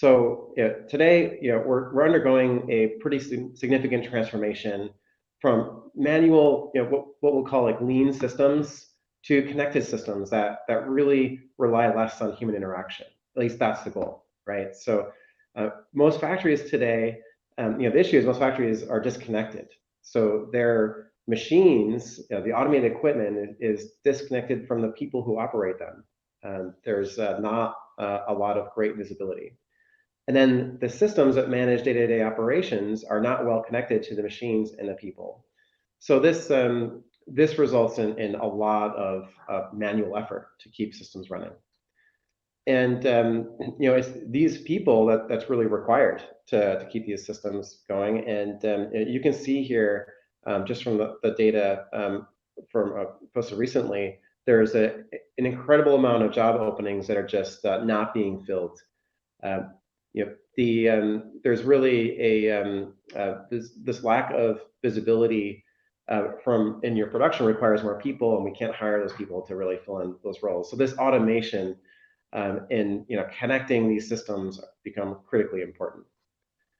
So today, we're undergoing a pretty significant transformation from manual, what we'll call like lean systems to connected systems that really rely less on human interaction. At least that's the goal, right? So most factories today, the issue is most factories are disconnected. So their machines, the automated equipment is disconnected from the people who operate them. There's not a lot of great visibility. And then the systems that manage day-to-day operations are not well connected to the machines and the people. So this results in a lot of manual effort to keep systems running. And it's these people that's really required to keep these systems going. And you can see here, just from the data from posted recently, there's an incredible amount of job openings that are just not being filled. Um, there's really this lack of visibility from in your production requires more people, and we can't hire those people to really fill in those roles. So this automation and connecting these systems become critically important.